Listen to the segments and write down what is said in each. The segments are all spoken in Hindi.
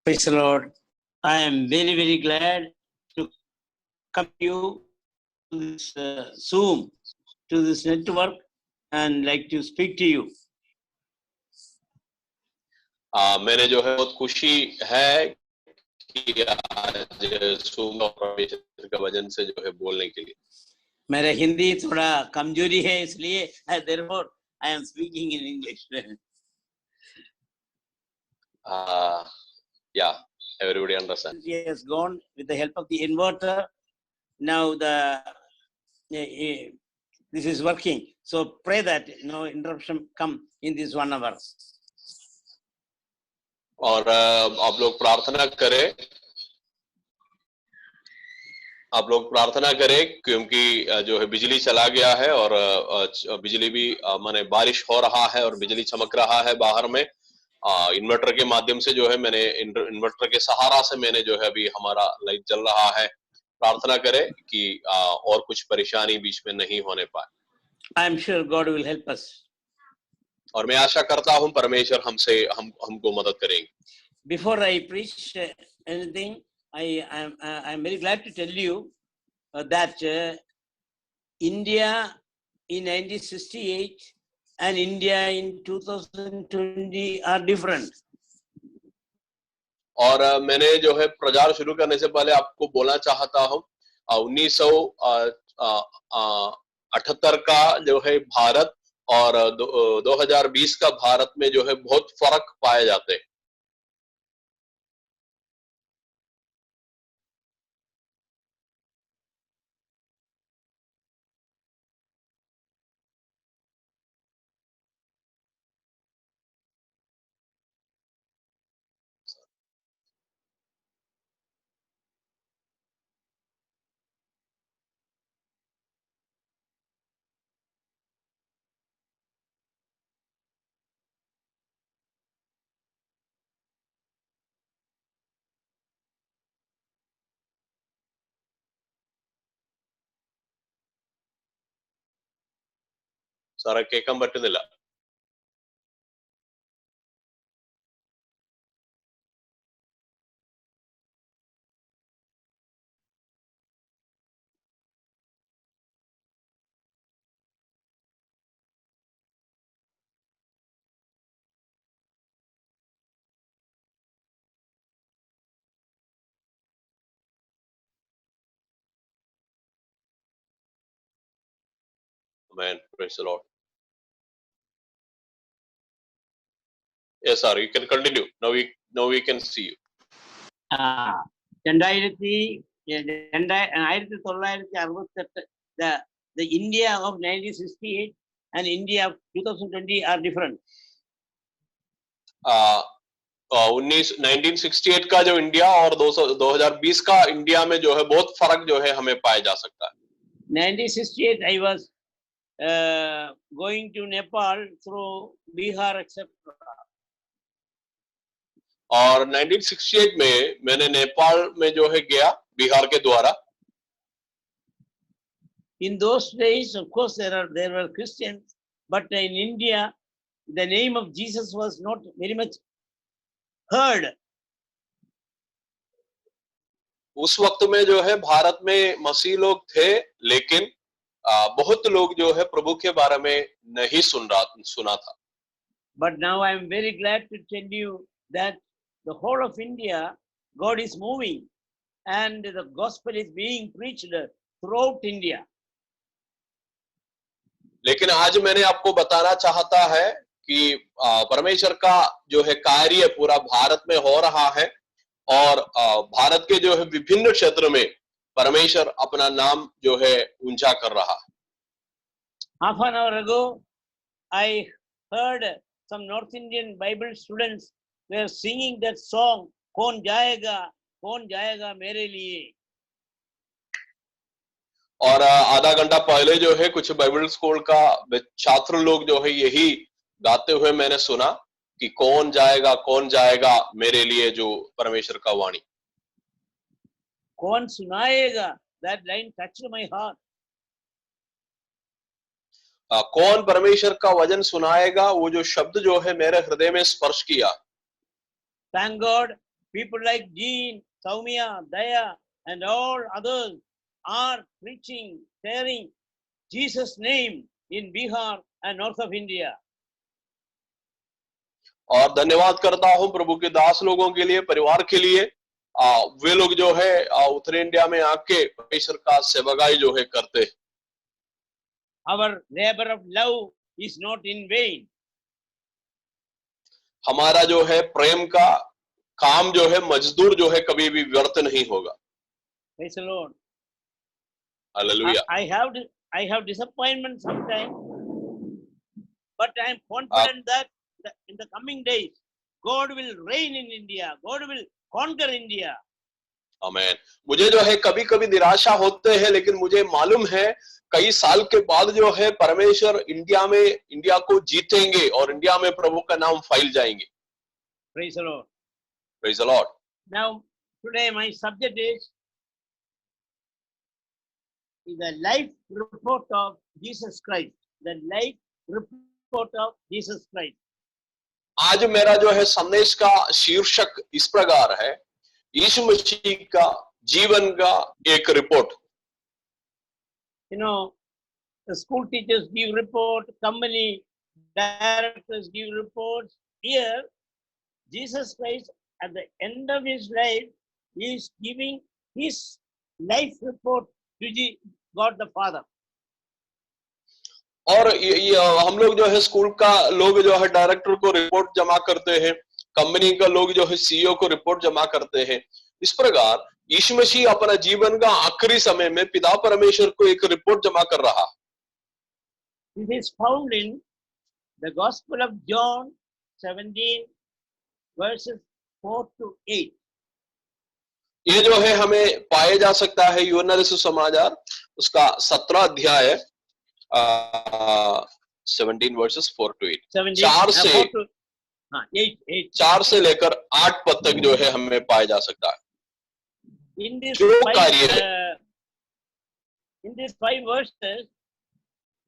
Praise the Lord. I am very, very glad to come to you to this Zoom, to this network, and like to speak to you. मैंने जो है बहुत खुशी है कि आज सूम और परमेश्वर के वचन से जो है बोलने के लिए। मेरा हिंदी थोड़ा कमजोरी है इसलिए therefore I am speaking in English. Yeah, everybody understand. He has gone with the help of the inverter. Now this is working. So pray that no interruption come in this 1 hour. और आप लोग प्रार्थना करें क्योंकि जो है बिजली चला गया है और बिजली भी माने बारिश हो रहा है और बिजली चमक रहा है बाहर में। इन्वर्टर के माध्यम से जो है मैंने इन्वर्टर के सहारा से मैंने जो है अभी हमारा लाइट जल रहा है। प्रार्थना करें कि और कुछ परेशानी बीच में नहीं होने पाए। I am sure God will help us. और मैं आशा करता हूं परमेश्वर हमको मदद करेंगे। Before I preach anything, I am very glad to tell you that India in 1968 and India in 2020 are different. और मैंने जो है प्रचार शुरू करने से पहले आपको बोलना चाहता हूं 1978 का जो है भारत और 2020 का भारत में जो है बहुत फर्क पाए जाते हैं। സാറേ കേൾക്കാൻ പറ്റുന്നില്ല। Amen. Praise the Lord. Yes, sir. You can continue. Now we can see you. 1968, the India of 1968 and India of 2020 are different. 1968 का जो इंडिया और 2020 का इंडिया में जो है बहुत फर्क जो है हमें पाया जा सकता है। 1968 I was going to Nepal through Bihar etc. और 1968 में मैंने नेपाल में जो है गया बिहार के द्वारा। In those days, of course, there were Christians, but in India, the name of Jesus was not very much heard. उस वक्त में जो है भारत में मसीह लोग थे, लेकिन बहुत लोग जो है प्रभु के बारे में नहीं सुना था। But now I am very glad to tell you that the whole of India, God is moving, and the gospel is being preached throughout India. लेकिन आज मैंने आपको बताना चाहता है कि परमेश्वर का जो है कार्य पूरा भारत में हो रहा है और भारत के जो है विभिन्न क्षेत्र में परमेश्वर अपना नाम जो है ऊंचा कर रहा है। Half an hour ago, I heard some North Indian Bible students were singing that song, कौन जाएगा मेरे लिए। और आधा घंटा पहले जो है कुछ बाइबल स्कूल का छात्र लोग जो है यही गाते हुए मैंने सुना कि कौन जाएगा मेरे लिए, जो परमेश्वर का वाणी। कौन सुनाएगा, that line touched my heart. कौन परमेश्वर का वचन सुनाएगा, वो जो शब्द जो है मेरे हृदय में स्पर्श किया। Thank God, People like Jean, Soumya, Daya, and all others are preaching, sharing Jesus' name in Bihar and north of India. और धन्यवाद करता हूं प्रभु के दास लोगों के लिए, परिवार के लिए। वे लोग जो है उत्तरी इंडिया में आके परमेश्वर का सेवकाई जो है करते हैं। Our labor of love is not in vain. हमारा जो है प्रेम का काम जो है, मजदूर जो है, कभी भी व्यर्थ नहीं होगा। Praise the Lord. Hallelujah. I have disappointment sometimes, but I am confident that in the coming days, God will reign in India. God will conquer India. आमेन। मुझे जो है कभी कभी निराशा होते हैं, लेकिन मुझे मालूम है कई साल के बाद जो है परमेश्वर इंडिया को जीतेंगे और इंडिया में प्रभु का नाम फैल जाएंगे। Praise the Lord. Praise the Lord. Now, today my subject is the life report of Jesus Christ. The life report of Jesus Christ. आज मेरा जो है संदेश का शीर्षक इस प्रकार है, यीशु मसीह का जीवन का एक report. You know, the school teachers give report, company directors give reports. Here, Jesus Christ at the end of his life is giving his life report to God the Father. और हम लोग जो है स्कूल का लोग जो है डायरेक्टर को रिपोर्ट जमा करते हैं, कंपनी का लोग जो है सीईओ को रिपोर्ट जमा करते हैं। इस प्रकार यीशु मसीह अपना जीवन का आखिरी समय में पिता परमेश्वर को एक रिपोर्ट जमा कर रहा। It is found in the Gospel of John 17 verses 4 to 8. ये जो है हमें पाया जा सकता है यूहन्ना सुसमाचार उसका 17 अध्याय 17 verses 4 to 8। 4 से लेकर 8 पद तक जो है हमें पाया जा सकता है। In this जो 5 कार्य है, in these 5 verses,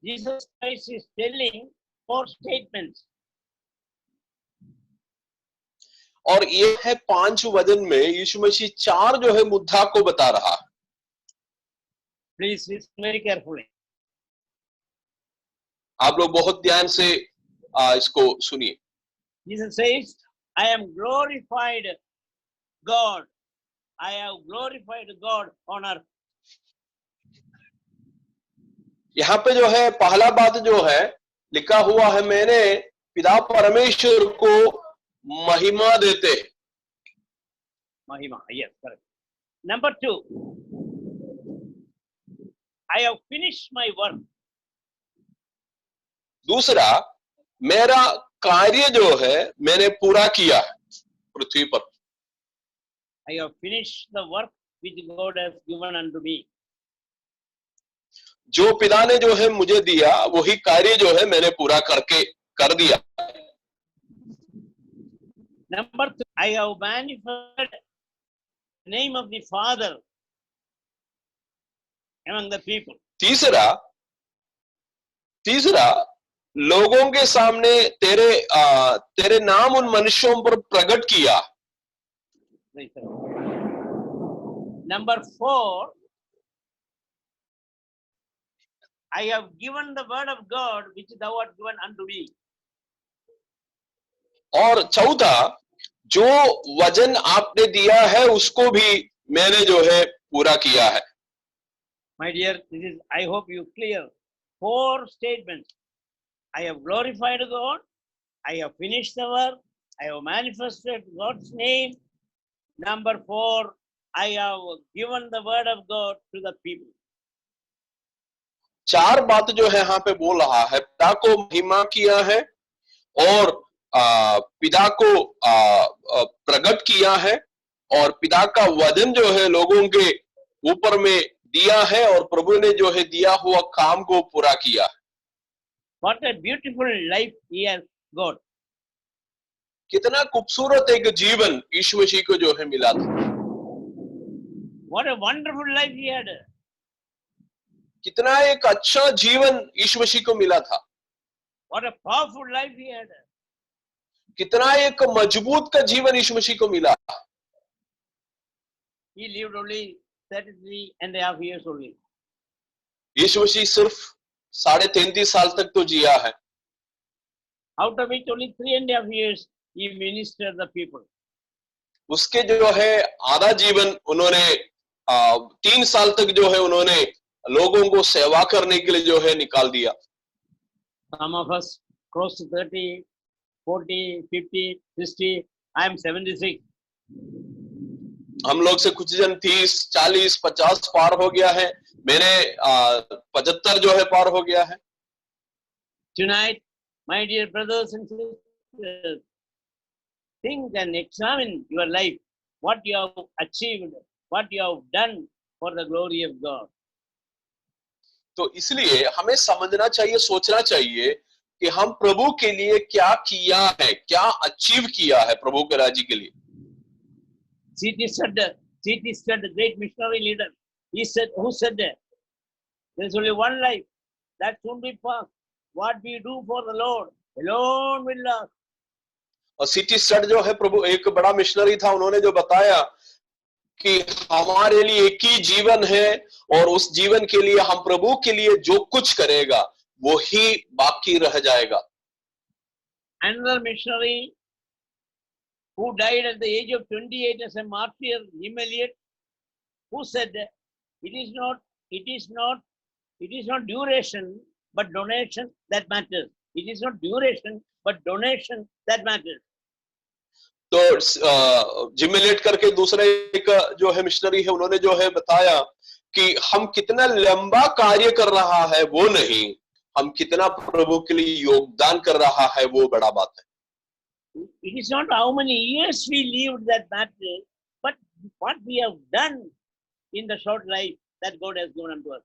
Jesus Christ is telling 4 statements. और ये है 5 वचन में यीशु मसीह 4 जो है मुद्दा को बता रहा। Please listen very carefully. आप लोग बहुत ध्यान से इसको सुनिए। Jesus says, I am glorified God. I have glorified God on earth. यहाँ पे जो है पहला बात जो है लिखा हुआ है, मैंने पिता परमेश्वर को महिमा देते। Mahima, yes, correct. Number 2, I have finished my work. दूसरा, मेरा कार्य जो है मैंने पूरा किया पृथ्वी पर। I have finished the work which God has given unto me. जो पिता ने जो है मुझे दिया वही कार्य जो है मैंने पूरा कर दिया। Number 3, I have manifested the name of the Father among the people. तीसरा लोगों के सामने तेरे नाम उन मनुष्यों पर प्रकट किया। Number 4, I have given the word of God which thou art given unto me. और चौथा, जो वचन आपने दिया है उसको भी मैंने जो है पूरा किया है। My dear, this is, I hope you clear 4 statements. I have glorified God. I have finished the work. I have manifested God's name. Number 4, I have given the word of God to the people. 4 बात जो है यहाँ पे बोल रहा है, पिता को महिमा किया है और पिता को प्रकट किया है और पिता का वचन जो है लोगों के ऊपर में दिया है और प्रभु ने जो है दिया हुआ काम को पूरा किया। What a beautiful life he has got. कितना खूबसूरत एक जीवन यीशु मसीह को जो है मिला था। What a wonderful life he had. कितना एक अच्छा जीवन यीशु मसीह को मिला था। What a powerful life he had. कितना एक मजबूत का जीवन यीशु मसीह को मिला। he lived only 33.5 years only. यीशु मसीह सिर्फ 33.5 साल तक तो जिया है, Out of which only 3.5 years he ministered the people. उसके जो है आधा जीवन उन्होंने 3 साल तक जो है उन्होंने लोगों को सेवा करने के लिए जो है निकाल दिया। Some of us close to 30, 40, 50, 60. I am 76. हम लोग से कुछ जन 30, 40, 50 पार हो गया है, मैंने 75 जो है पार हो गया है। Tonight, my dear brothers and sisters, think and examine your life, what you have achieved, what you have done for the glory of God. तो इसलिए हमें समझना चाहिए, सोचना चाहिए कि हम प्रभु के लिए क्या किया है, क्या अचीव किया है प्रभु के राज्य के लिए। C.T. Studd, the great missionary leader, he said, who said that there's only one life that soon be passed. What we do for the Lord alone will last. और C.T. स्टड जो है प्रभु एक बड़ा मिशनरी था, उन्होंने जो बताया कि हमारे लिए एक ही जीवन है और उस जीवन के लिए हम प्रभु के लिए जो कुछ करेगा वो ही बाकी रह जाएगा। Another missionary who died at the age of 28 as a martyr, Eliot, who said it is not duration but donation that matters. It is not duration but donation that matters. तो जिम एलियट करके दूसरा एक जो है मिशनरी है, उन्होंने जो है बताया कि हम कितना लंबा कार्य कर रहा है वो नहीं, हम कितना प्रभु के लिए योगदान कर रहा है वो बड़ा बात है। It is not how many years we lived that matters, but what we have done in the short life that God has given unto us.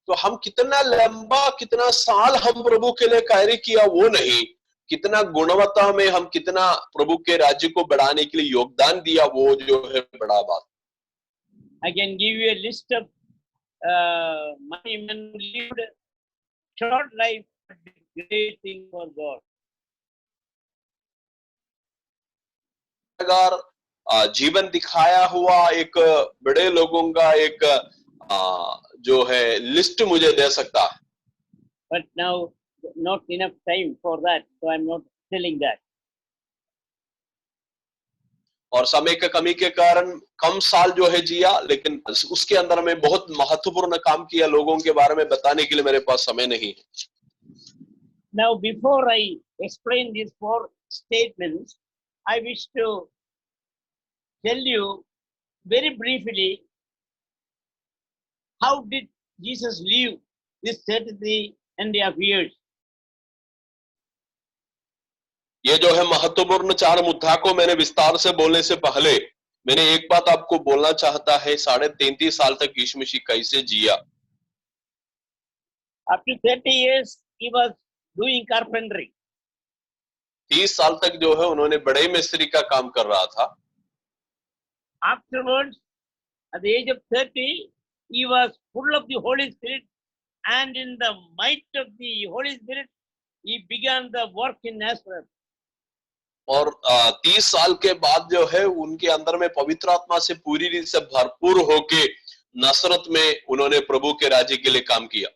तो हम कितना लंबा, कितना साल हम प्रभु के लिए कार्य किया वो नहीं, कितना गुणवत्ता में हम कितना प्रभु के राज्य को बढ़ाने के लिए योगदान दिया वो जो है बड़ा बात। I can give you a list of many men who lived short life but did great thing for God. अगर जीवन दिखाया हुआ एक बड़े लोगों का एक जो है लिस्ट मुझे दे सकता है, But now not enough time for that, so I'm not telling that. और समय की कमी के कारण कम साल जो है जिया, लेकिन उसके अंदर में बहुत महत्वपूर्ण काम किया लोगों के बारे में बताने के लिए मेरे पास समय नहीं है। Now before I explain these 4 statements, I wish to tell you very briefly how did Jesus live this 33.5 years. ये जो है महत्वपूर्ण 4 मुद्दा को मैंने विस्तार से बोलने से पहले मैंने एक बात आपको बोलना चाहता है, 33.5 साल तक यीशु मसीह कैसे जिया। After 30 years, he was doing carpentry. 30 साल तक जो है उन्होंने बड़े मिस्त्री का काम कर रहा था। Afterwards, at the age of 30, he was full of the Holy Spirit, and in the might of the Holy Spirit, he began the work in Nazareth. और 30 साल के बाद जो है उनके अंदर में पवित्र आत्मा से पूरी रीति से भरपूर होके नसरत में उन्होंने प्रभु के राज्य के लिए काम किया।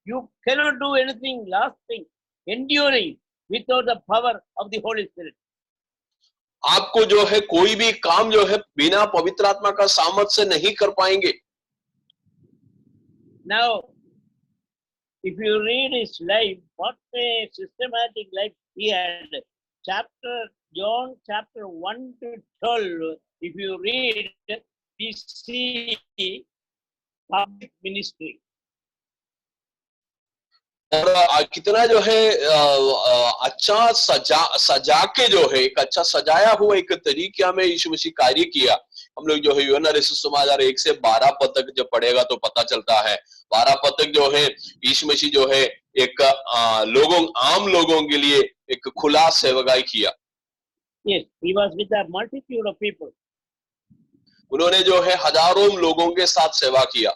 You cannot do anything lasting, enduring, without the power of the Holy Spirit. आपको जो है कोई भी काम जो है बिना पवित्र आत्मा का सामर्थ्य से नहीं कर पाएंगे। Now, if you read his life, what a systematic life he had. John chapter 1 to 12, if you read, we see public ministry. और कितना जो है अच्छा सजा के जो है एक अच्छा सजाया हुआ एक तरीके में यीशु मसीह कार्य किया। हम लोग जो है यूहन्ना रसूल समाचार 1 से 12 पद तक जब पढ़ेगा तो पता चलता है। 12 पद तक जो है यीशु मसीह जो है एक आम लोगों के लिए एक खुला सेवकाई किया। Yes, he was with a multitude of people. उन्होंने जो है हजारों लोगों के साथ सेवा किया।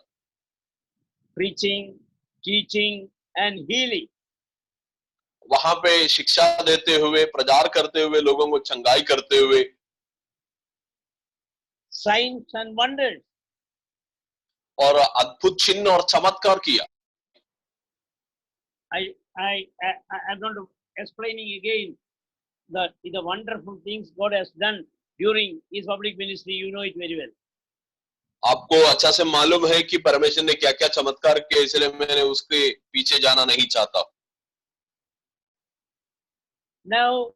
Preaching, teaching and healing. वहां पे शिक्षा देते हुए, प्रचार करते हुए, लोगों को चंगाई करते हुए। signs and wonders. और अद्भुत चिन्ह और चमत्कार किया। I'm not explaining again the wonderful things God has done during his public ministry. You know it very well. आपको अच्छा से मालूम है कि परमेश्वर ने क्या क्या चमत्कार किए, इसलिए मैंने उसके पीछे जाना नहीं चाहता। Now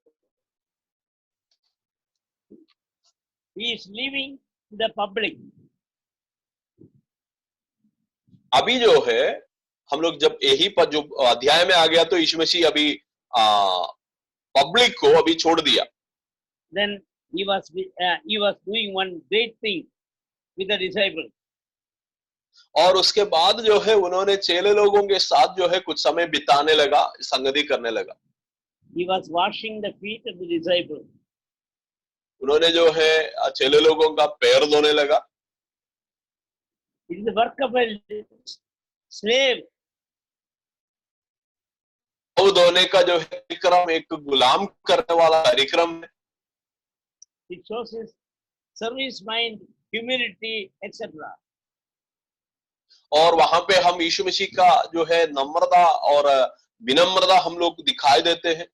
he is leaving the public. अभी जो है हम लोग जब यही पर जो अध्याय में आ गया तो यीशु मसीह अभी पब्लिक को अभी छोड़ दिया। Then he was doing one great thing with the disciples. और उसके बाद जो है उन्होंने चेले लोगों के साथ जो है कुछ समय बिताने लगा, संगति करने लगा। He was washing the feet of the disciples. उन्होंने जो है चेले लोगों का पैर धोने लगा। It is the work of a slave. पाँव धोने का जो है कार्यक्रम एक गुलाम करने वाला कार्यक्रम है। It shows his service mind, humility, etc. और वहां पे हम यीशु मसीह का जो है नम्रता और विनम्रता हम लोग दिखाई देते हैं।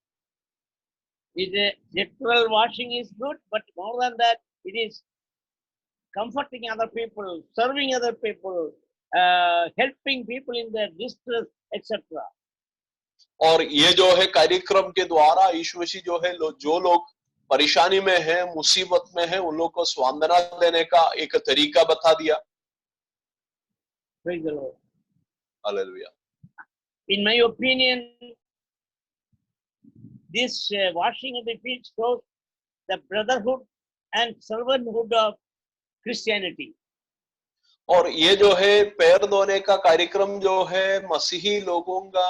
Literal washing is good, but more than that, it is comforting other people, serving other people, helping people in their distress, etc. और ये जो है कार्यक्रम के द्वारा यीशु मसीह जो है जो लोग परेशानी में है, मुसीबत में है, उन लोग को सांत्वना देने का एक तरीका बता दिया। Praise the Lord. Hallelujah. In my opinion, this washing of the feet shows the brotherhood and servanthood of Christianity. और ये जो है पैर धोने का कार्यक्रम जो है मसीही लोगों का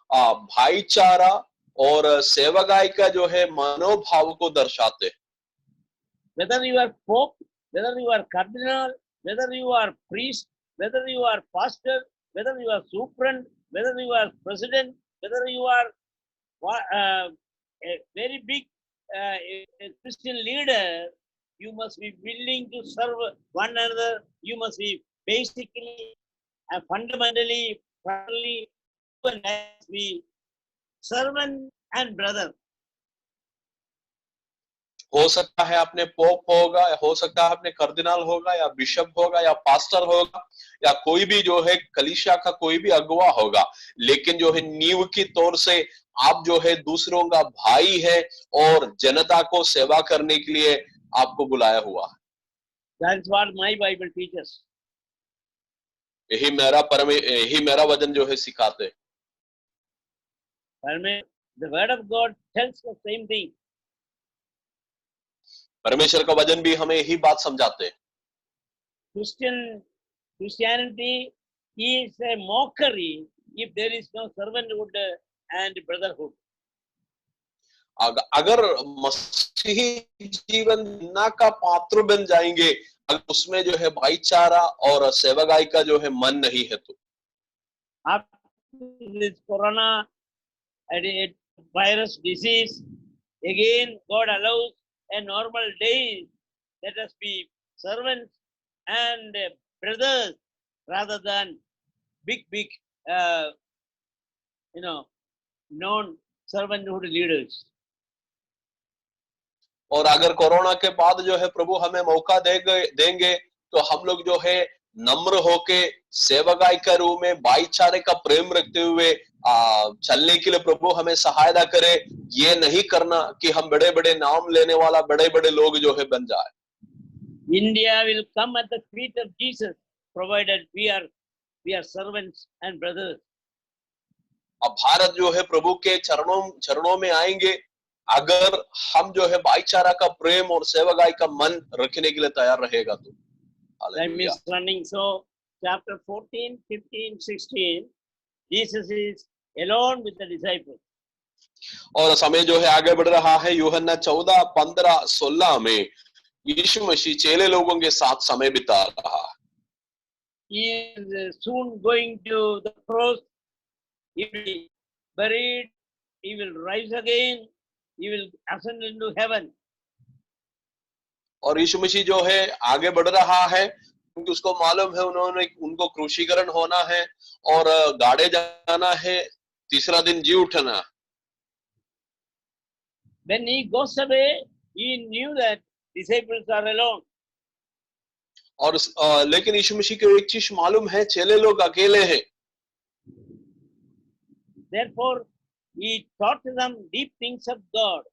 भाईचारा और सेवकाई का जो है मनोभाव को दर्शाते हैं। Whether you are pope, whether you are cardinal, whether you are priest, whether you are pastor, whether you are superintendent, whether you are president, whether you are a very big a Christian leader, you must be willing to serve one another. You must be basically and fundamentally, properly, be servant and brother. हो सकता है आपने पोप होगा, हो सकता है आपने कर्दिनाल होगा या बिशप होगा या पास्टर होगा या कोई भी जो है कलीसिया का कोई भी अगुवा होगा, लेकिन जो है नींव की तौर से आप जो है दूसरों का भाई है और जनता को सेवा करने के लिए आपको बुलाया हुआ है। That's what my Bible teaches. यही मेरा वचन जो है सिखाते। The word of God tells the same thing. परमेश्वर का वचन भी हमें यही बात समझाते हैं। Christianity is a mockery if there is no servanthood and brotherhood. अगर मसीही जीवन ना का पात्र बन जाएंगे, अगर उसमें जो है भाईचारा और सेवकाई का जो है मन नहीं है तो। After this corona virus disease, again God allows a normal day. Let us be servants and brothers rather than big known servanthood leaders. और अगर कोरोना के बाद जो है प्रभु हमें मौका देंगे तो हम लोग जो है नम्र होके सेवकाई के रूप में भाईचारे का प्रेम रखते हुए चलने के लिए प्रभु हमें सहायता करे। ये नहीं करना कि हम बड़े बड़े नाम लेने वाला बड़े बड़े लोग जो है बन जाए। India will come at the feet of Jesus provided we are servants and brothers. अब भारत जो है प्रभु के चरणों में आएंगे अगर हम जो है भाईचारा का प्रेम और सेवकाई का मन रखने के लिए तैयार रहेगा तो। Time is running, so chapter 14, 15, 16, Jesus is alone with the disciples. और समय जो है आगे बढ़ रहा है। यूहन्ना 14, 15, 16 में यीशु मसीह चेले लोगों के साथ समय बिता रहा है। He is soon going to the cross. He will be buried. He will rise again. He will ascend into heaven. और यीशु मसीह जो है आगे बढ़ रहा है, क्योंकि उसको मालूम है उनको क्रूशीकरण होना है और गाड़े जाना है, तीसरा दिन जी उठना। When he goes away, he knew that disciples are alone. और लेकिन यीशु मसीह को एक चीज मालूम है, चेले लोग अकेले हैं। Therefore, he taught them deep things of God.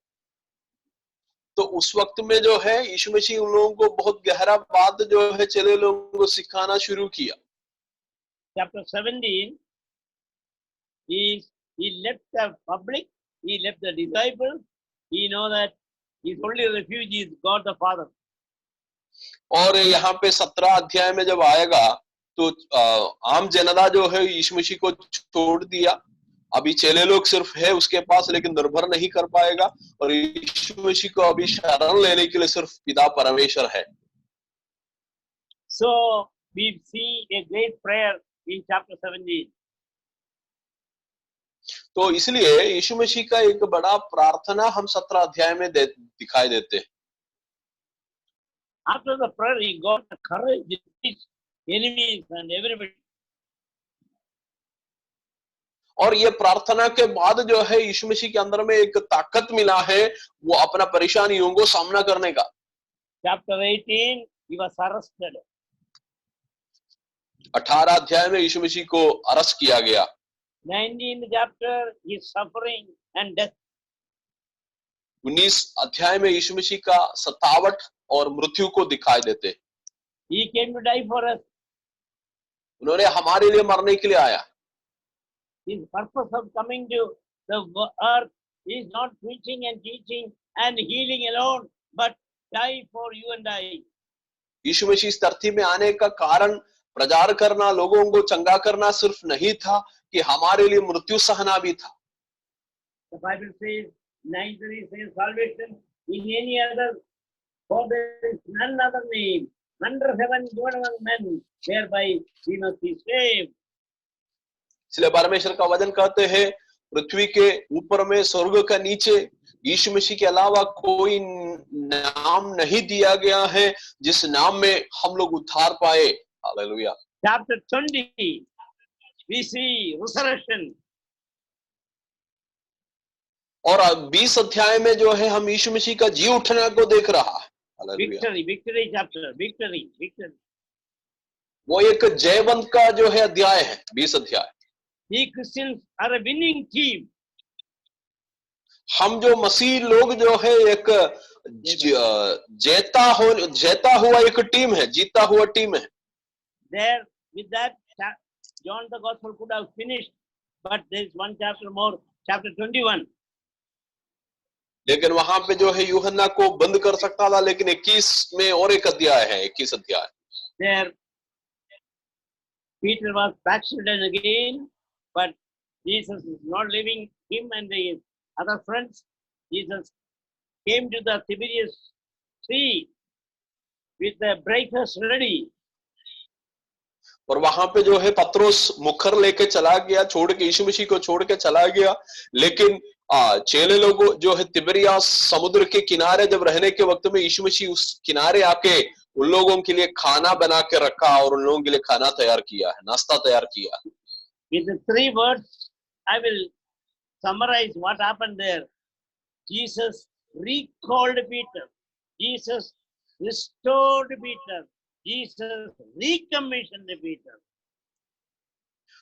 तो उस वक्त में जो है यीशु मसीह उन लोगों को बहुत गहरा बात जो है चेले लोगों को सिखाना शुरू किया। Chapter 17, he left the public, he left the disciples. He know that his only refuge is God the Father. और यहाँ पे 17 अध्याय में जब आएगा तो आम जनता जो है यीशु मसीह को छोड़ दिया। अभी चेले लोग सिर्फ है उसके पास, लेकिन निर्भर नहीं कर पाएगा, और यीशु मसीह को अभी शरण लेने के लिए सिर्फ पिता परमेश्वर है। So we see a great prayer in chapter 17. तो इसलिए यीशु मसीह का एक बड़ा प्रार्थना हम 17 अध्याय में दिखाई देते हैं। After the prayer, he got the courage to face enemies and everybody. और ये प्रार्थना के बाद जो है यीशु मसीह के अंदर में एक ताकत मिला है वो अपना परेशानियों को सामना करने का। Chapter 18, he was arrested. 18 अध्याय में यीशु मसीह को अरेस्ट किया गया। 19th chapter, his suffering and death. 19 अध्याय में यीशु मसीह का सतावट और मृत्यु को दिखाई देते। He came to die for us. उन्होंने हमारे लिए मरने के लिए आया। His purpose of coming to the earth is not preaching and teaching and healing alone, but die for you and I. यीशु मसीह इस धरती में आने का कारण प्रचार करना, लोगों को चंगा करना सिर्फ नहीं था कि हमारे लिए मृत्यु सहना भी था। The Bible says, neither is there salvation in any other, for there is none other name under heaven given among men whereby we must be saved. इसलिए परमेश्वर का वचन कहते हैं, पृथ्वी के ऊपर में स्वर्ग का नीचे यीशु मसीह के अलावा कोई नाम नहीं दिया गया है जिस नाम में हम लोग उद्धार पाए। Hallelujah. Chapter 20, we see resurrection. और 20 अध्याय में जो है हम यीशु मसीह का जी उठना को देख रहा है। Victory, victory chapter, victory, victory. वो एक जयवंत का जो है अध्याय है, 20 अध्याय। We Christians are a winning team. हम जो मसीह लोग जो है एक जीता हुआ एक टीम है, जीता हुआ टीम है। There, with that, John the Gospel could have finished, but there is one chapter more, chapter 21. लेकिन वहां पे जो है यूहन्ना को बंद कर सकता था, लेकिन 21 में और एक अध्याय है, 21 अध्याय। There, Peter was backslidden again, but Jesus is not leaving him and the other friends. Jesus came to the Tiberias Sea with the breakfast ready. और वहां पे जो है पत्रोस मुखर लेके चला गया, छोड़ के यीशु मसीह को छोड़ के चला गया, लेकिन चेले लोगों जो है तिबरियास समुद्र के किनारे जब रहने के वक्त में यीशु मसीह उस किनारे आके उन लोगों के लिए खाना बना के रखा और उन लोगों के लिए खाना तैयार किया है, नाश्ता तैयार किया। In the 3 words, I will summarize what happened there. Jesus recalled Peter. Jesus restored Peter. Jesus recommissioned Peter.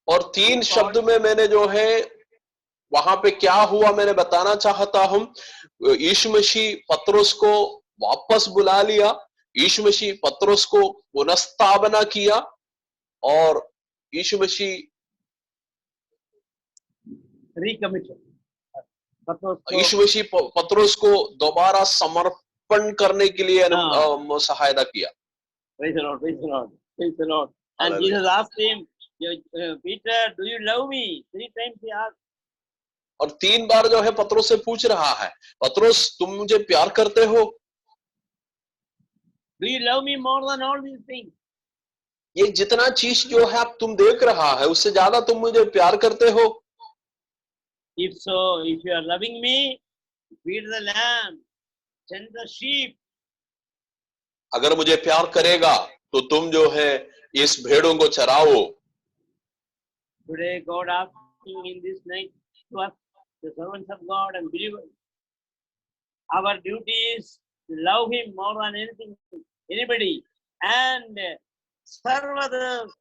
और 3 शब्द में मैंने जो है वहां पे क्या हुआ मैंने बताना चाहता हूं। यीशु मसीह पत्रोस को वापस बुला लिया, यीशु मसीह पत्रोस को पुनर्स्थापना किया, और यीशु मसीह यीशु मसीह पत्रोस को दोबारा समर्पण करने के लिए सहायता किया। Praise the Lord, praise the Lord, praise the Lord. And Jesus asked him, Peter, do you love me? 3 times he asked. और 3 बार जो है पत्रोस से पूछ रहा है, पत्रोस तुम मुझे प्यार करते हो? Do you love me more than all these things? ये जितना चीज जो है आप तुम देख रहा है उससे ज्यादा तुम मुझे प्यार करते हो? If so, if you are loving me, feed the lamb, tend the sheep. अगर मुझे प्यार करेगा तो तुम जो है इस भेड़ों को चराओ। Today, God asking in this night to us, the servants of God and believers, our duty is to love Him more than anything, anybody, and serve others,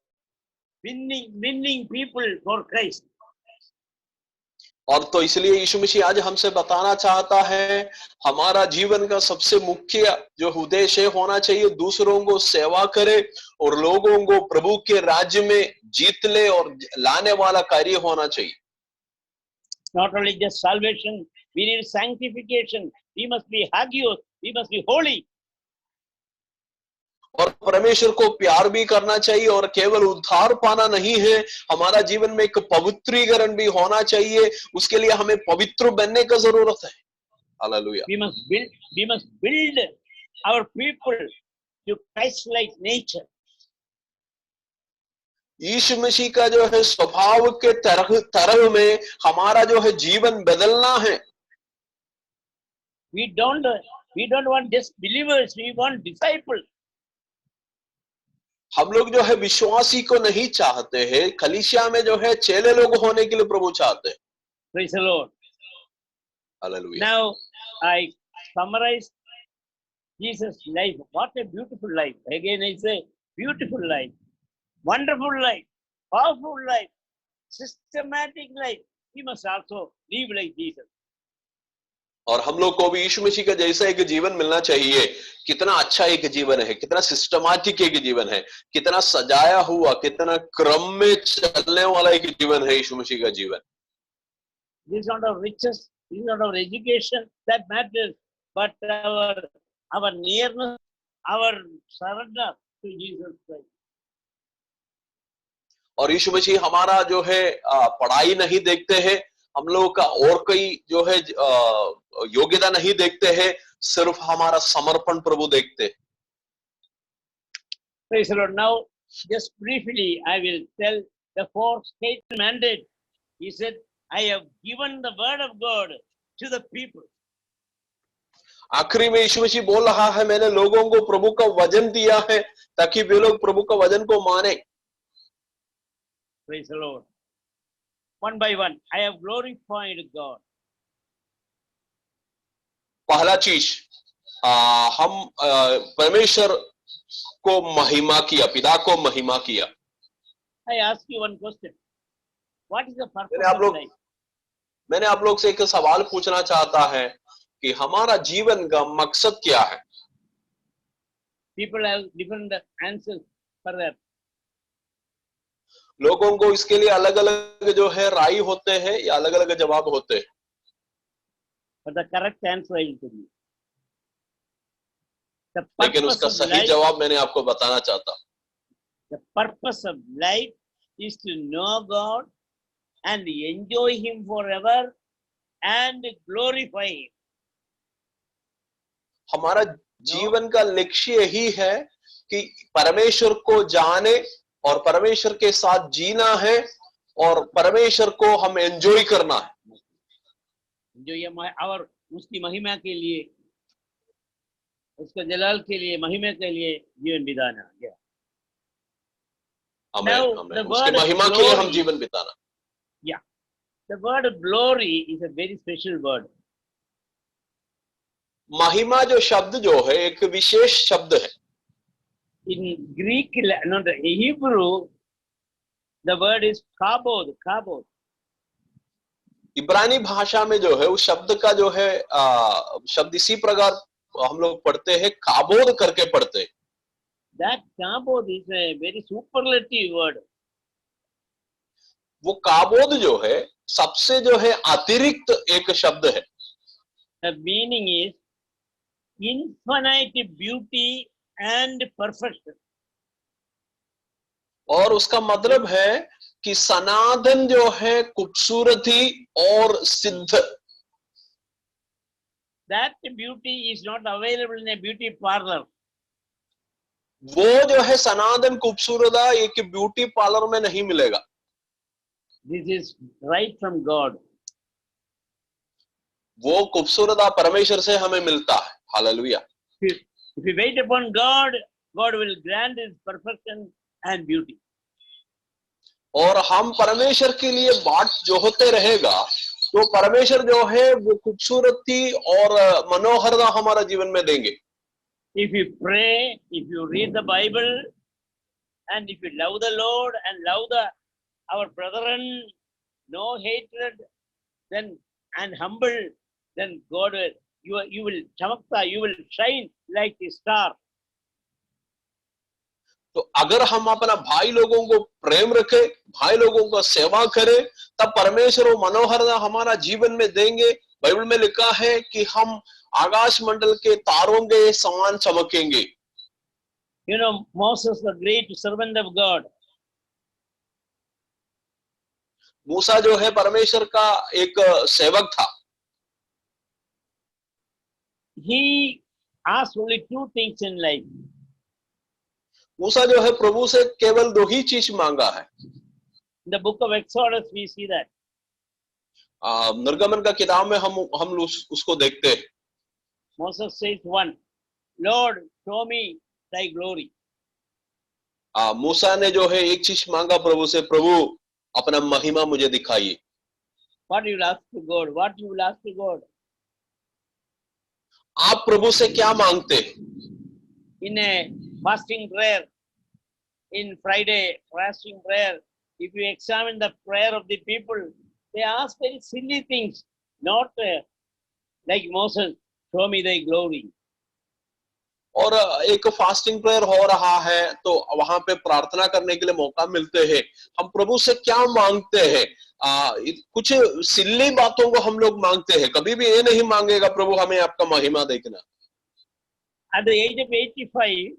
winning people for Christ. और तो इसलिए यीशु मसीह आज हमसे बताना चाहता है, हमारा जीवन का सबसे मुख्य जो उद्देश्य होना चाहिए, दूसरों को सेवा करे और लोगों को प्रभु के राज्य में जीत ले और लाने वाला कार्य होना चाहिए। Not only just salvation, we need sanctification. We must be hagios. We must be holy. और परमेश्वर को प्यार भी करना चाहिए और केवल उद्धार पाना नहीं है, हमारा जीवन में एक पवित्रीकरण भी होना चाहिए। उसके लिए हमें पवित्र बनने का जरूरत है। Hallelujah. We must build our people to Christ-like nature. यीशु मसीह का जो है स्वभाव के तरह में हमारा जो है जीवन बदलना है। We don't want just believers. We want disciples. हम लोग जो है विश्वासी को नहीं चाहते हैं, कलीसिया में जो है चेले लोग होने के लिए प्रभु चाहते हैं। Praise the Lord. Hallelujah. Now I summarize Jesus' life. What a beautiful life! Again I say, beautiful life, wonderful life, powerful life, systematic life. We must also live like Jesus. और हम लोग को भी यीशु मसीह का जैसा एक जीवन मिलना चाहिए। कितना अच्छा एक जीवन है, कितना सिस्टमैटिक एक जीवन है, कितना सजाया हुआ, कितना क्रम में चलने वाला एक जीवन है यीशु मसीह का जीवन। This is not our riches, this is not our education that matters, but our nearness, our surrender to Jesus Christ. और यीशु मसीह हमारा जो है पढ़ाई नहीं देखते हैं, हम लोगों का और कोई जो है योग्यता नहीं देखते हैं, सिर्फ हमारा समर्पण प्रभु देखते हैं। Praise the Lord. Now, just briefly, I will tell the four statement mandate. He said, I have given the word of God to the people. आखिरी में यीशु मसीह बोल रहा है, मैंने लोगों को प्रभु का वचन दिया है ताकि वे लोग प्रभु का वचन को माने। Praise the Lord. One by one, I have glorified God. पहला चीज, हम परमेश्वर को महिमा किया, पिता को महिमा किया। I ask you one question. What is the purpose of life? मैंने आप लोग से एक सवाल पूछना चाहता है कि हमारा जीवन का मकसद क्या है? People have different answers for that. लोगों को इसके लिए अलग अलग जो है राय होते हैं या अलग अलग जवाब होते हैं। But the correct answer I will tell you. लेकिन उसका सही जवाब मैंने आपको बताना चाहता। The purpose of life is to know God and enjoy Him forever and glorify Him. हमारा जीवन का लक्ष्य यही है कि परमेश्वर को जाने और परमेश्वर के साथ जीना है और परमेश्वर को हम एंजॉय करना है। जो ये और उसकी महिमा के लिए, उसके जलाल के लिए, महिमा के लिए जीवन बिताना। उसकी महिमा के लिए हम जीवन बिताना। Yeah, the word glory is a very special word. महिमा जो शब्द जो है एक विशेष शब्द है। In Greek, no, the Hebrew, the word is kabod, kabod. इब्रानी भाषा में जो है उस शब्द का जो है शब्द इसी प्रकार हम लोग पढ़ते हैं, काबोद करके पढ़ते हैं। That kabod is a very superlative word. वो काबोद जो है सबसे जो है अतिरिक्त एक शब्द है। The meaning is infinite beauty and perfection. और उसका मतलब है कि सनातन जो है खूबसूरती और सिद्ध। That beauty is not available in a beauty parlor. वो जो है सनातन खूबसूरता एक ब्यूटी पार्लर में नहीं मिलेगा। This is right from God. वो खूबसूरता परमेश्वर से हमें मिलता है। Hallelujah. If we wait upon God, God will grant His perfection and beauty. और हम परमेश्वर के लिए बाट जो होते रहेगा, तो परमेश्वर जो है वो खूबसूरती और मनोहरता हमारा जीवन में देंगे। If you pray, if you read the Bible, and if you love the Lord and love our brethren, no hatred, then and humble, then God will, you will chamakta, you will shine like a star. तो अगर हम अपना भाई लोगों को प्रेम रखें, भाई लोगों का सेवा करें, तब परमेश्वर वो मनोहरता हमारा जीवन में देंगे। बाइबल में लिखा है कि हम आकाश मंडल के तारों के समान चमकेंगे। You know, Moses, the great servant of God, मूसा जो है परमेश्वर का एक सेवक था। he asked only two things in life. मूसा जो है प्रभु से केवल दो ही चीज मांगा है। In the book of Exodus, we see that. निर्गमन का किताब में हम उसको देखते हैं। Moses says one, Lord, show me thy glory. मूसा ने जो है एक चीज मांगा प्रभु से, प्रभु अपना महिमा मुझे दिखाइए। What you will ask to God? What you will ask to God? आप प्रभु से क्या मांगते हैं? In a fasting prayer, in Friday fasting prayer, if you examine the prayer of the people, they ask very silly things, not like Moses, show me thy glory. और एक फास्टिंग प्रेयर हो रहा है, तो वहां पे प्रार्थना करने के लिए मौका मिलते हैं। हम प्रभु से क्या मांगते हैं? कुछ सिल्ली बातों को हम लोग मांगते हैं। कभी भी ये नहीं मांगेगा प्रभु हमें आपका महिमा देखना। At the age of 85,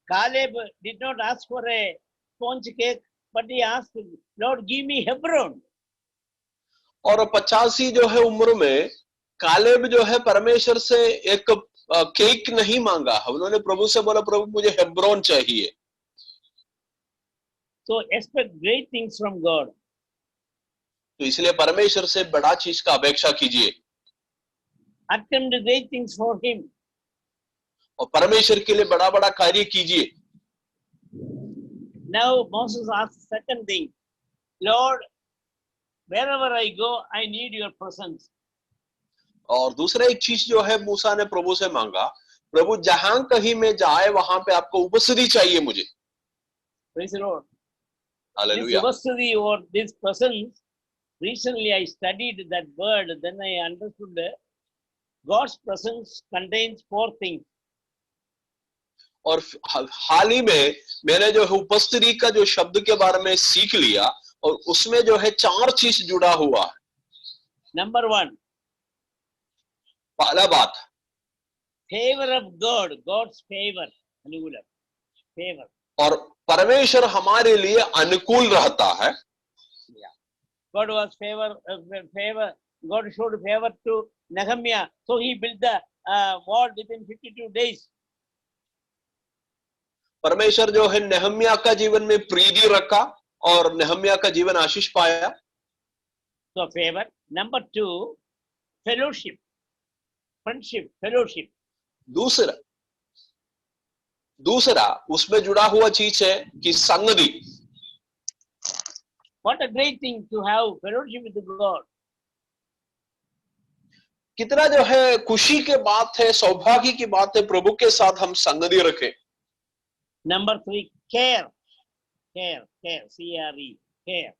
Caleb did not ask for a sponge cake, but he asked, Lord, give me Hebron. और 85 जो है उम्र में कालेब जो है परमेश्वर से एक केक नहीं मांगा, उन्होंने प्रभु से बोला, प्रभु मुझे हेब्रोन चाहिए। So expect great things from God. तो इसलिए परमेश्वर से बड़ा चीज का अपेक्षा कीजिए। Attempt great things for Him. और परमेश्वर के लिए बड़ा बड़ा कार्य कीजिए। Now Moses asked second thing, Lord, wherever I go, I need your presence. और दूसरा एक चीज जो है मूसा ने प्रभु से मांगा, प्रभु जहां कहीं में जाए वहां पे आपको उपस्थिति चाहिए मुझे। Praise the Lord. Hallelujah. This उपस्थिति or this presence, recently I studied that word, then I understood that God's presence contains four things. और हाल ही में मैंने जो है उपस्थिति का जो शब्द के बारे में सीख लिया, और उसमें जो है चार चीज जुड़ा हुआ है। Number one, पहला बात, favor of God, God's favor, अनुकूल, favor. और परमेश्वर हमारे लिए अनुकूल रहता है। God was favor. God showed favor to Nehemiah, so he built the wall within 52 days. परमेश्वर जो है नेहम्या का जीवन में प्रीति रखा और नेहम्या का जीवन आशीष पाया। So favor. Number two, fellowship, friendship, fellowship. दूसरा उसमें जुड़ा हुआ चीज है कि संगति। What a great thing to have fellowship with God. कितना जो है खुशी की बात है, सौभाग्य की बात है, प्रभु के साथ हम संगति रखें। Number three, care, C-R-E, care.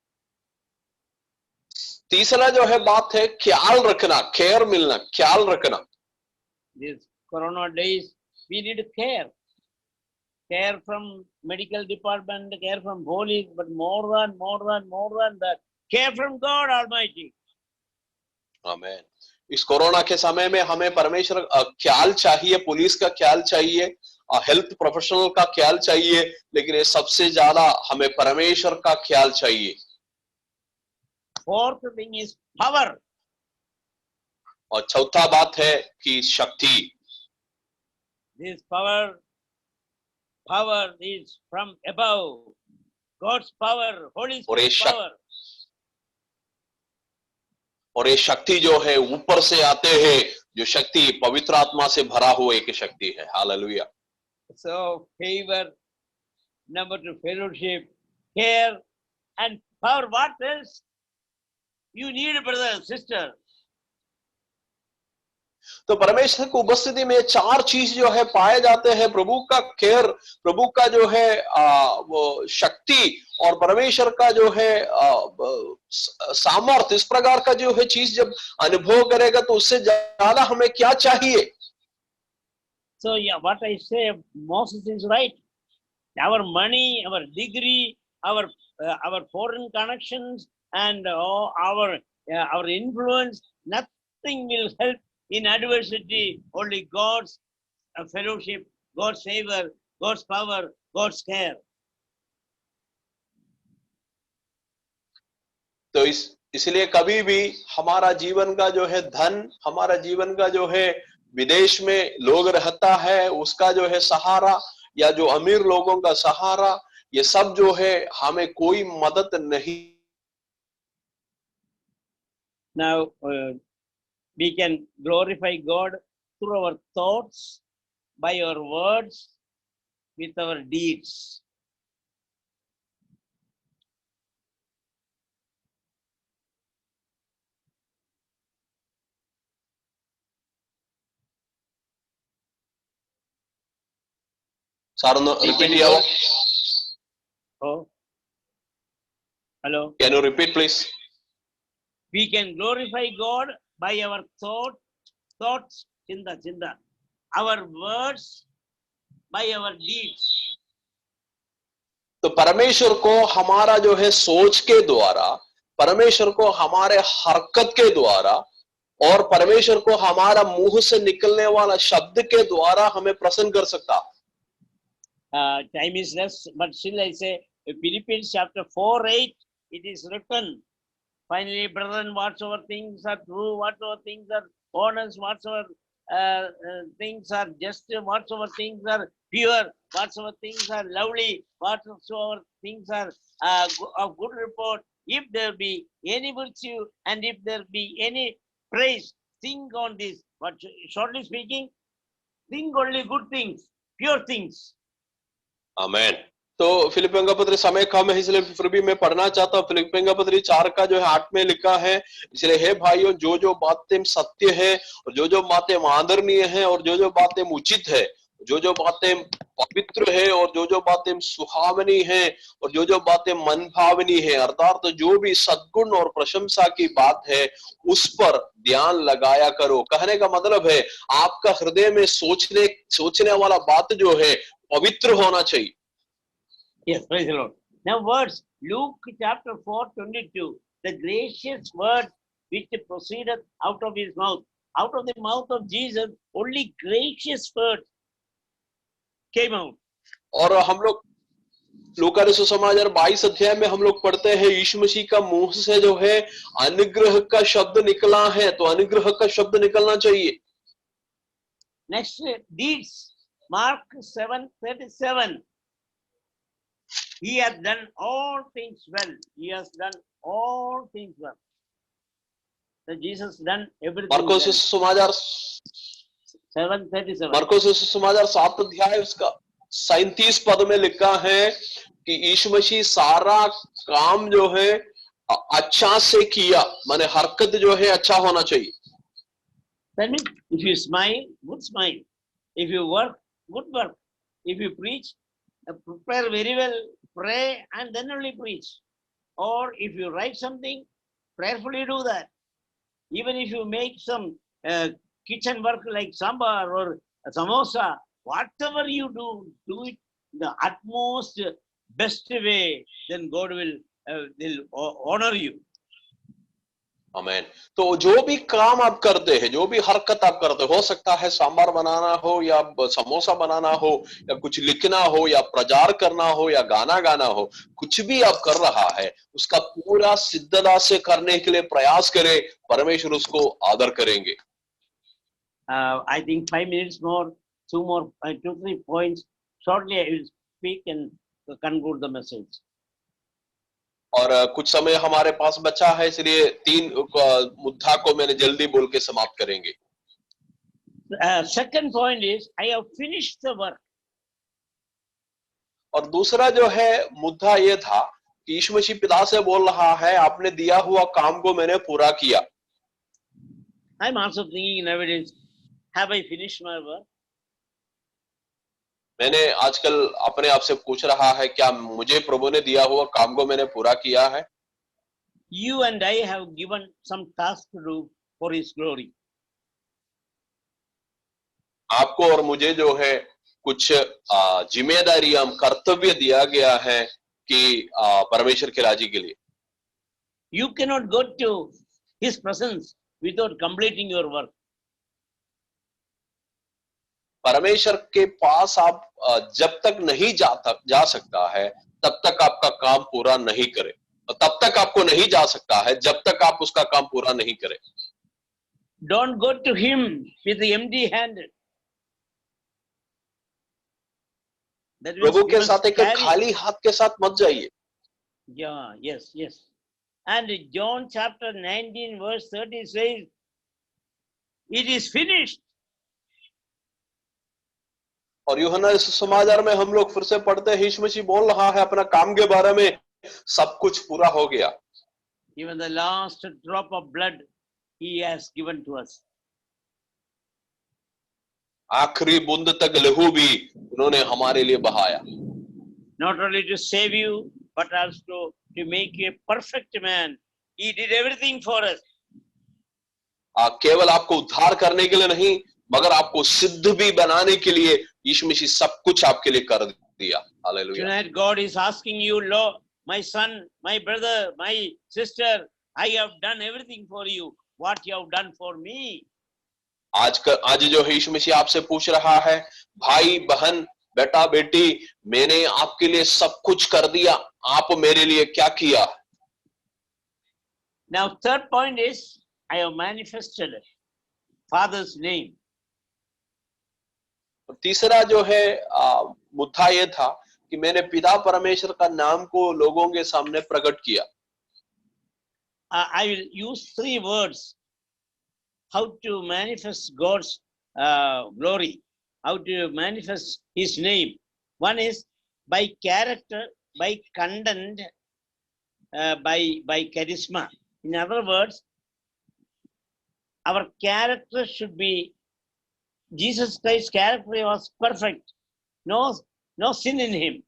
तीसरा जो है बात है ख्याल रखना, केयर मिलना, ख्याल रखना। These corona days, we need care from medical department, care from police, but more than that, care from God Almighty. आमीन। इस कोरोना के समय में हमें परमेश्वर ख्याल चाहिए, पुलिस का ख्याल चाहिए, हेल्थ प्रोफेशनल का ख्याल चाहिए, लेकिन ये सबसे ज्यादा हमें परमेश्वर का ख्याल चाहिए। Fourth thing is power. और चौथा बात है कि शक्ति। This power is from above. God's power, Holy Spirit power. और ये शक्ति जो है ऊपर से आते हैं, जो शक्ति पवित्र आत्मा से भरा हुआ एक शक्ति है। Hallelujah. So favor, number two, fellowship, care, and power. What else you need, brother, sister? तो परमेश्वर की उपस्थिति में चार चीज जो है पाए जाते हैं, प्रभु का केयर, प्रभु का जो है वो शक्ति, और परमेश्वर का जो है सामर्थ। इस प्रकार का जो है चीज जब अनुभव करेगा तो उससे ज्यादा हमें क्या चाहिए। So yeah, what I say, Moses is right. Our money, our degree, our foreign connections, and our influence, nothing will help in adversity. Only God's fellowship, God's favor, God's power, God's care. तो इसलिए कभी भी हमारा जीवन का जो है धन, हमारा जीवन का जो है विदेश में लोग रहता है उसका जो है सहारा, या जो अमीर लोगों का सहारा, ये सब जो है हमें कोई मदद नहीं। Now we can glorify God through our thoughts, by our words, with our deeds. Sarno, repeat your. Oh, hello. Can you repeat, please? We can glorify God by our thoughts, chinda, our words, by our deeds. तो परमेश्वर को हमारा जो है सोच के द्वारा, परमेश्वर को हमारे हरकत के द्वारा, और परमेश्वर को हमारा मुंह से निकलने वाला शब्द के द्वारा हमें प्रसन्न कर सकता। Time is less, but still I say, Philippians chapter 4:8, it is written, finally, brethren, whatsoever things are true, whatsoever things are honest, whatsoever things are just, whatsoever things are pure, whatsoever things are lovely, whatsoever things are of good report, if there be any virtue and if there be any praise, think on this. But shortly speaking, think only good things, pure things. आमेन। तो फिलिपियों का पत्र समय कम है, इसलिए फिर भी मैं पढ़ना चाहता हूँ। फिलिपियों का पत्र 4 का जो है 8 में लिखा है, इसलिए हे भाइयों, जो बातें सत्य है, और जो बातें आदरणीय है, और जो बातें उचित है, जो बातें पवित्र है, और जो बातें सुहावनी है, और जो बातें मन भावनी है, अर्थात जो भी सद्गुण और प्रशंसा की बात है, उस पर ध्यान लगाया करो। कहने का मतलब है आपका हृदय में सोचने वाला बात जो है पवित्र होना चाहिए। Yes, praise the Lord. Now words, Luke chapter 4:22, the gracious word which proceeded out of his mouth, out of the mouth of Jesus, only gracious words came out. और हम लोग लूका रचित सुसमाचार 22 अध्याय में हम लोग पढ़ते हैं, यीशु मसीह का मुंह से जो है अनुग्रह का शब्द निकला है, तो अनुग्रह का शब्द निकलना चाहिए। Next, deeds, Mark 7:37. He has done all things well. He has done all things well. So Jesus done everything मरकुस well. सुसमाचार 7:37. मरकुस सुसमाचार 7 अध्याय उसका 37 पद में लिखा है कि यीशु मसीह सारा काम जो है अच्छा से किया, माने हरकत जो है अच्छा होना चाहिए। That means if you smile, good smile. If you work, good work. If you preach, prepare very well, pray, and then only preach. Or if you write something, prayerfully do that. Even if you make some kitchen work like sambar or samosa, whatever you do it the utmost best way, then God will honor you. आमेन। तो जो भी काम आप करते हैं, जो भी हरकत आप करते हो सकता है सांबार बनाना हो, या समोसा बनाना हो, या कुछ लिखना हो, या प्रचार करना हो, या गाना गाना हो, कुछ भी आप कर रहा है उसका पूरा सिद्धता से करने के लिए प्रयास करें, परमेश्वर उसको आदर करेंगे। I think 5 minutes more, 2-3 points. Shortly I will speak and conclude the message. और कुछ समय हमारे पास बचा है, इसलिए 3 मुद्दा को मैंने जल्दी बोल के समाप्त करेंगे। Second point is, I have finished the work. और दूसरा जो है मुद्दा ये था कि यीशु मसीह पिता से बोल रहा है, आपने दिया हुआ काम को मैंने पूरा किया। I'm also thinking nowadays, have I finished my work? मैंने आजकल अपने आप से पूछ रहा है, क्या मुझे प्रभु ने दिया हुआ काम को मैंने पूरा किया है? You and I have given some task to do for His glory. आपको और मुझे जो है कुछ जिम्मेदारी, हम कर्तव्य दिया गया है कि परमेश्वर के राज्य के लिए। You cannot go to His presence without completing your work. परमेश्वर के पास आप जब तक नहीं जा सकता है, तब तक आपका काम पूरा नहीं करे, और तब तक आपको नहीं जा सकता है जब तक आप उसका काम पूरा नहीं करें। Don't go to Him with the empty handed. प्रभु के साथ एक खाली हाथ के साथ मत जाइए। Yeah, yes. And John chapter 19 verse 30 says, it is finished. और यूहन्ना सुसमाचार में हम लोग फिर से पढ़ते हैं, यीशु मसीह बोल रहा है अपना काम के बारे में, सब कुछ पूरा हो गया। Even the last drop of blood He has given to us. आखिरी बूंद तक लहू भी उन्होंने हमारे लिए बहाया। Not only to save you, but also to make you a perfect man. He did everything for us. केवल आपको उद्धार करने के लिए नहीं, मगर आपको सिद्ध भी बनाने के लिए यीशु मसीह सब कुछ आपके लिए कर दिया। Hallelujah. Tonight God is asking you, Lord, my son, my brother, my sister, I have done everything for you. What you have done for me? आज जो है यीशु मसीह आपसे पूछ रहा है, भाई बहन बेटा बेटी, मैंने आपके लिए सब कुछ कर दिया, आप मेरे लिए क्या किया? Now third point is, I have manifested Father's name. तीसरा जो है मुद्दा ये था कि मैंने पिता परमेश्वर का नाम को लोगों के सामने प्रकट किया। I will use three words how to manifest God's glory, how to manifest His name. One is by character, by content, by charisma. In other words, our character should be, Jesus Christ's character was perfect, no sin in Him.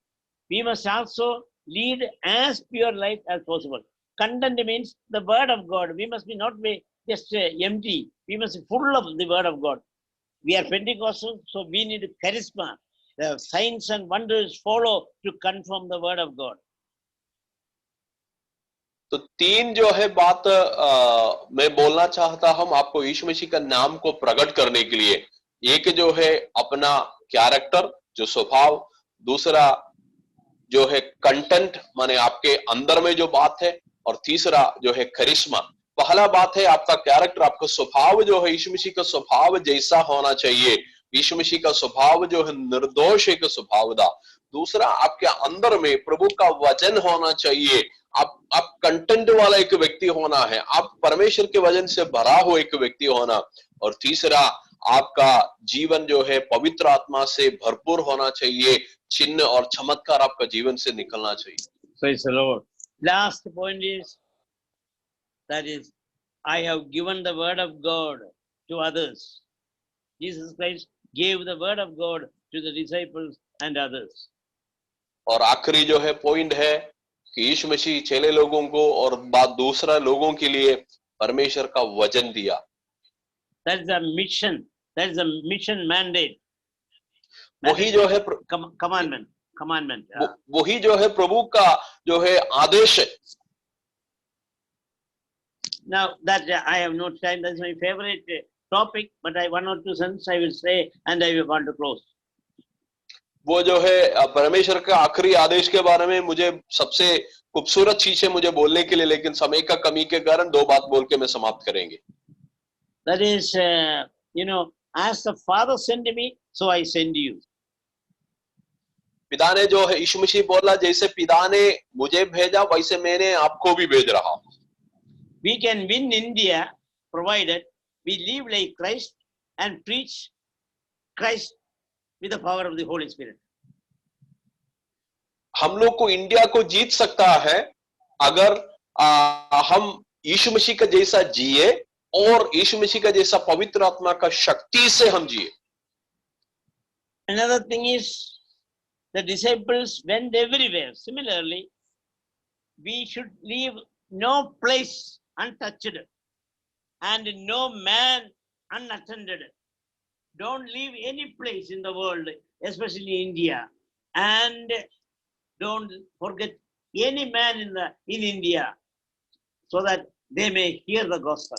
We must also lead as pure life as possible. Content means the word of God. We must be not be just empty. We must be full of the word of God. We are Pentecostals, so we need charisma. The signs and wonders follow to confirm the word of God. तो तीन जो है बात मैं बोलना चाहता हूं आपको यीशु मसीह का नाम को प्रकट करने के लिए। एक जो है अपना कैरेक्टर, जो स्वभाव, दूसरा जो है कंटेंट, माने आपके अंदर में जो बात है, और तीसरा जो है करिश्मा। पहला बात है आपका कैरेक्टर, आपका स्वभाव जो है यीशु मसीह का स्वभाव जैसा होना चाहिए। यीशु मसीह का स्वभाव जो है निर्दोष एक स्वभाव था। दूसरा, आपके अंदर में प्रभु का वचन होना चाहिए। आप कंटेंट वाला एक व्यक्ति होना है, आप परमेश्वर के वचन से भरा हुआ एक व्यक्ति होना। और तीसरा, आपका जीवन जो है पवित्र आत्मा से भरपूर होना चाहिए। चिन्ह और चमत्कार आपका जीवन से निकलना चाहिए। Praise the Lord. Last point is, that is, I have given the word of God to others. Jesus Christ gave the word of God to the disciples and others. और आखिरी जो है पॉइंट है कि यीशु मसीह चेले लोगों को और बात दूसरा लोगों के लिए परमेश्वर का वचन दिया। That is a mission. That is a mission mandate. वही जो है commandment. वही जो है प्रभु का जो है आदेश है। Now that I have no time, that's my favorite topic, but I one or two sentences I will say and I will want to close. वो जो है परमेश्वर का आखिरी आदेश के बारे में मुझे सबसे खूबसूरत चीज है मुझे बोलने के लिए, लेकिन समय का कमी के कारण दो बात बोल के मैं समाप्त करेंगे। That is, as the Father sent me, so I send you. पिता ने जो है यीशु मसीह बोला, जैसे पिता ने मुझे भेजा वैसे मैंने आपको भी भेज रहा हूं। We can win India provided we live like Christ and preach Christ with the power of the Holy Spirit. हम लोग को इंडिया को जीत सकता है अगर हम यीशु मसीह का जैसा जिए और यीशु मसीह का जैसा पवित्र आत्मा का शक्ति से हम जिए. Another thing is, the disciples went everywhere. Similarly, we should leave no place untouched and no man unattended. Don't leave any place in the world, especially India, and don't forget any man in India, so that they may hear the gospel.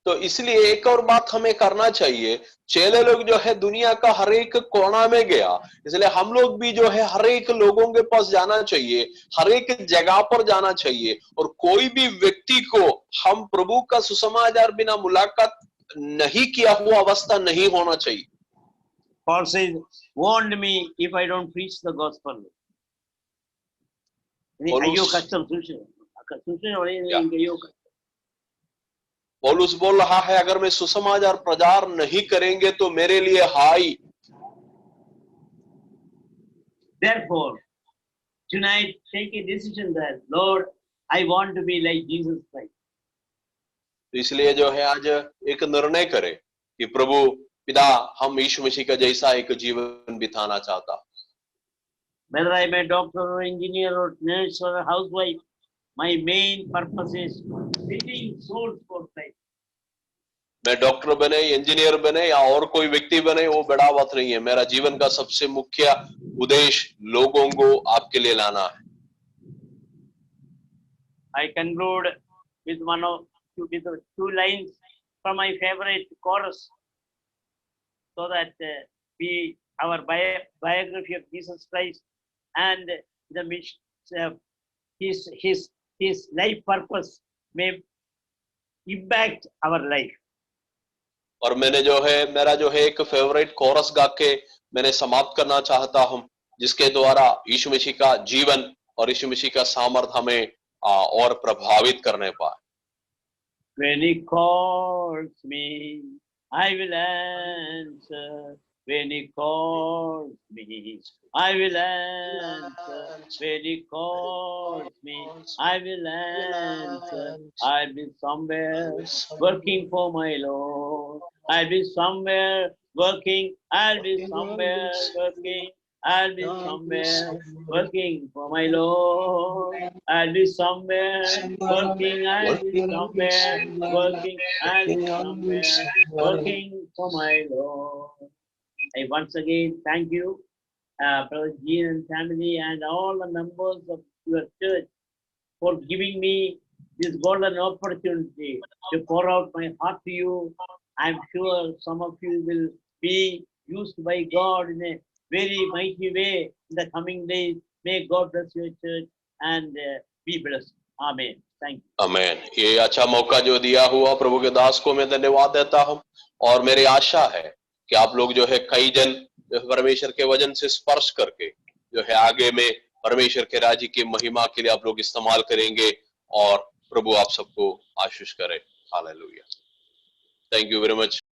तो इसलिए एक और बात हमें करना चाहिए. चेले लोग जो है दुनिया का हर एक कोना में गया, इसलिए हम लोग भी जो है हर एक लोगों के पास जाना चाहिए, हर एक जगह पर जाना चाहिए, और कोई भी व्यक्ति को हम प्रभु का सुसमाचार बिना मुलाकात नहीं किया हुआ अवस्था नहीं होना चाहिए. Paul says, warned me if I don't preach the gospel. पौलुस बोल रहा है, अगर मैं सुसमाचार प्रचार नहीं करेंगे तो मेरे लिए हाय. Therefore, tonight take a decision that, Lord, I want to be like Jesus Christ. इसलिए जो है आज एक निर्णय करें कि प्रभु पिता, हम यीशु मसीह का जैसा एक जीवन बिताना चाहता. Whether I am a doctor or engineer or nurse or a housewife, my main purpose is winning souls for Christ. मैं डॉक्टर बने, इंजीनियर बने या और कोई व्यक्ति बने, वो बड़ा बात नहीं है. मेरा जीवन का सबसे मुख्य उद्देश्य लोगों को आपके लिए लाना है. I conclude with two lines from my favorite chorus, so that our biography of Jesus Christ and the mission, his life purpose may impact our life. और मैंने जो है मेरा जो है एक फेवरेट कोरस गा के मैंने समाप्त करना चाहता हूं, जिसके द्वारा यीशु मसीह का जीवन और यीशु मसीह का सामर्थ हमें और प्रभावित करने पाए. When he calls me, I will answer. When he calls me, I will answer. When he calls me, I will answer. I'll be somewhere working for my Lord. I'll be somewhere working. I'll be somewhere working. I'll be somewhere working for my Lord. I'll be somewhere working. I'll be somewhere working. I'll be somewhere working for my Lord. I once again thank you, Brother Jean and family, and all the members of your church for giving me this golden opportunity to pour out my heart to you. I'm sure some of you will be used by God in a very mighty way in the coming days. May God bless your church and be blessed. Amen. Thank you. आमेन. ये अच्छा मौका जो दिया हुआ प्रभु के दास को मैं धन्यवाद देता हूं, और मेरी आशा है कि आप लोग जो है कई जन जो परमेश्वर के वचन से स्पर्श करके जो है आगे में परमेश्वर के राज्य की महिमा के लिए आप लोग इस्तेमाल करेंगे, और प्रभु आप सबको आशीष करे. Hallelujah. Thank you very much.